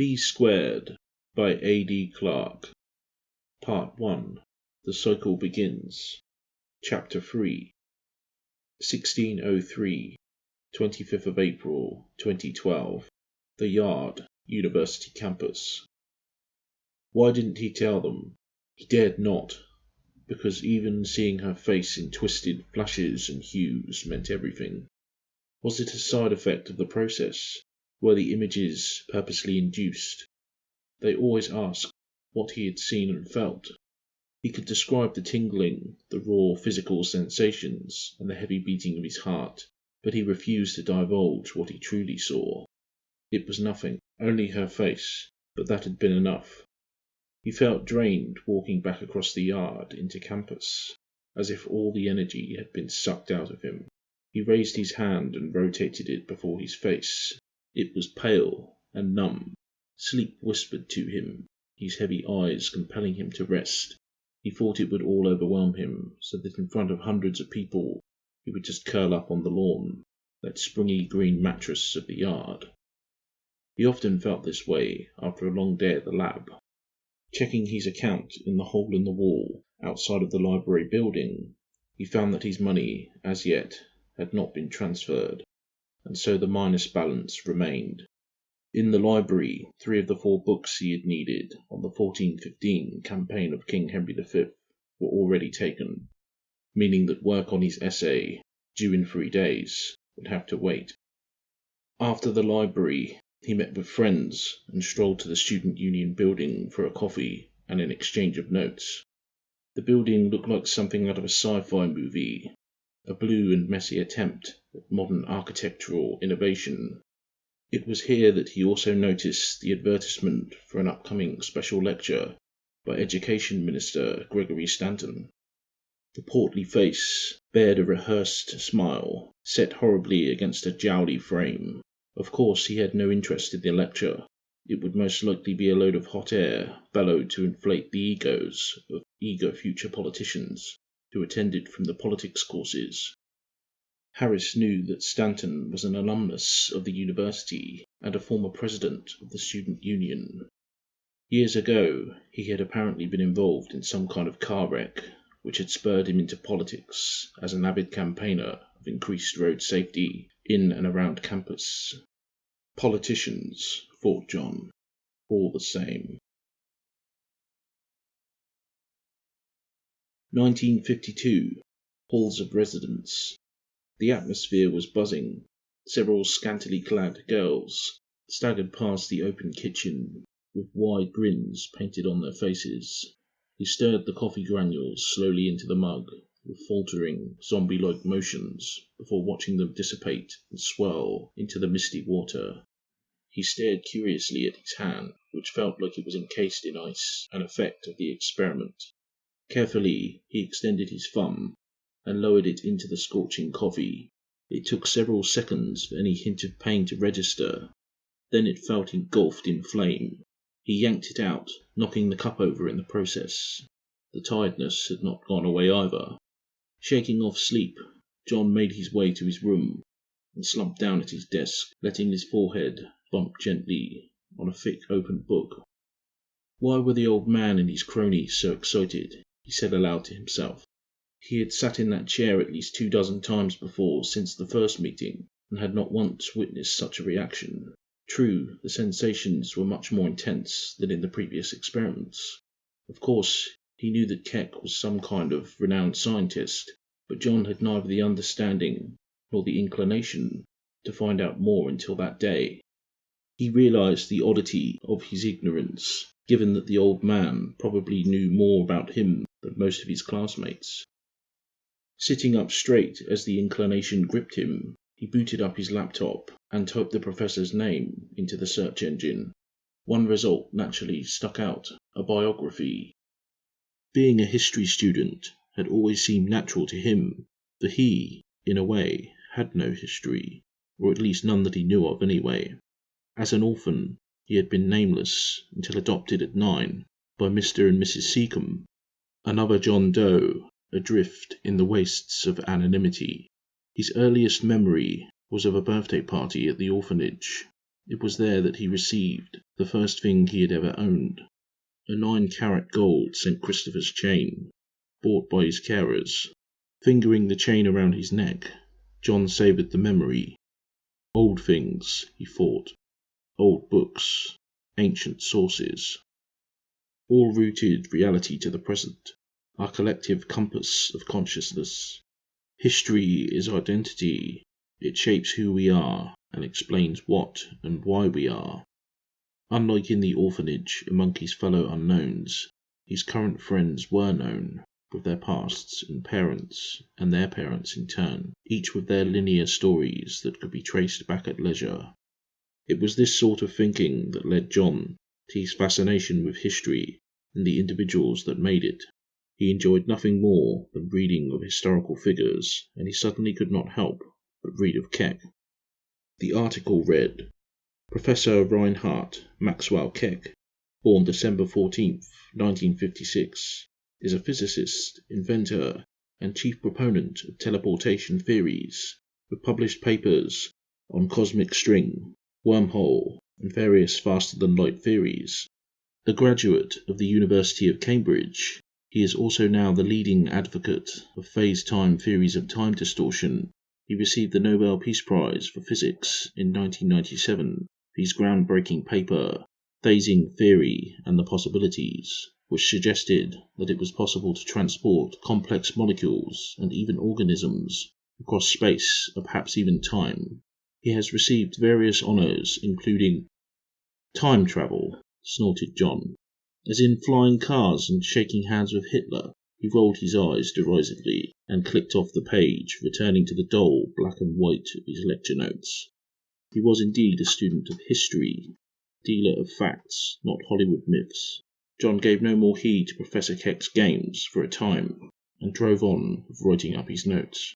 Me² by A.D. Clarke. Part 1. The Cycle Begins. Chapter 3. 1603, 25th of April, 2012. The Yard, University Campus. Why didn't he tell them? He dared not, because even seeing her face in twisted flashes and hues meant everything. Was it a side effect of the process? Were the images purposely induced? They always asked what he had seen and felt. He could describe the tingling, the raw physical sensations, and the heavy beating of his heart, but he refused to divulge what he truly saw. It was nothing, only her face, but that had been enough. He felt drained walking back across the yard into campus, as if all the energy had been sucked out of him. He raised his hand and rotated it before his face. It was pale and numb. Sleep whispered to him, his heavy eyes compelling him to rest. He thought it would all overwhelm him, so that in front of hundreds of people he would just curl up on the lawn, that springy green mattress of the yard. He often felt this way after a long day at the lab. Checking his account in the hole in the wall outside of the library building, he found that his money, as yet, had not been transferred, and so the minus balance remained. In the library, 3 of the 4 books he had needed on the 1415 campaign of King Henry V were already taken, meaning that work on his essay, due in 3 days, would have to wait. After the library, he met with friends and strolled to the Student Union building for a coffee and an exchange of notes. The building looked like something out of a sci-fi movie, a blue and messy attempt at modern architectural innovation. It was here that he also noticed the advertisement for an upcoming special lecture by Education Minister Gregory Stanton. The portly face bared a rehearsed smile, set horribly against a jowly frame. Of course, he had no interest in the lecture. It would most likely be a load of hot air bellowed to inflate the egos of eager future politicians who attended from the politics courses. Harris knew that Stanton was an alumnus of the university and a former president of the Student Union. Years ago, he had apparently been involved in some kind of car wreck, which had spurred him into politics as an avid campaigner of increased road safety in and around campus. Politicians, thought John, all the same. 1952. Halls of Residence. The atmosphere was buzzing. Several scantily clad girls staggered past the open kitchen with wide grins painted on their faces. He stirred the coffee granules slowly into the mug with faltering, zombie-like motions before watching them dissipate and swirl into the misty water. He stared curiously at his hand, which felt like it was encased in ice, an effect of the experiment. Carefully, he extended his thumb and lowered it into the scorching coffee. It took several seconds for any hint of pain to register. Then it felt engulfed in flame. He yanked it out, knocking the cup over in the process. The tiredness had not gone away either. Shaking off sleep, John made his way to his room and slumped down at his desk, letting his forehead bump gently on a thick open book. Why were the old man and his cronies so excited? He said aloud to himself. He had sat in that chair at least 24 times before since the first meeting, and had not once witnessed such a reaction. True, the sensations were much more intense than in the previous experiments. Of course, he knew that Keck was some kind of renowned scientist, but John had neither the understanding nor the inclination to find out more until that day. He realized the oddity of his ignorance, given that the old man probably knew more about him than most of his classmates. Sitting up straight as the inclination gripped him, he booted up his laptop and typed the professor's name into the search engine. One result naturally stuck out, a biography. Being a history student had always seemed natural to him, for he, in a way, had no history, or at least none that he knew of anyway. As an orphan, he had been nameless until adopted at 9 by Mr. and Mrs. Seacombe, another John Doe, adrift in the wastes of anonymity. His earliest memory was of a birthday party at the orphanage. It was there that he received the first thing he had ever owned, a 9-carat gold St. Christopher's chain, bought by his carers. Fingering the chain around his neck, John savoured the memory. Old things, he thought, old books, ancient sources, all rooted reality to the present, our collective compass of consciousness. History is identity. It shapes who we are and explains what and why we are. Unlike in the orphanage among his fellow unknowns, his current friends were known, with their pasts and their parents in turn, each with their linear stories that could be traced back at leisure. It was this sort of thinking that led John to his fascination with history and the individuals that made it. He enjoyed nothing more than reading of historical figures, and he suddenly could not help but read of Keck. The article read, Professor Reinhard Maxwell Keck, born December 14, 1956, is a physicist, inventor, and chief proponent of teleportation theories, with published papers on cosmic string, wormhole, and various faster-than-light theories. A graduate of the University of Cambridge, he is also now the leading advocate of phase-time theories of time distortion. He received the Nobel Peace Prize for Physics in 1997 for his groundbreaking paper, Phasing Theory and the Possibilities, which suggested that it was possible to transport complex molecules and even organisms across space or perhaps even time. He has received various honours, including time travel, snorted John. As in flying cars and shaking hands with Hitler. He rolled his eyes derisively and clicked off the page, returning to the dull black and white of his lecture notes. He was indeed a student of history, dealer of facts, not Hollywood myths. John gave no more heed to Professor Keck's games for a time, and drove on with writing up his notes.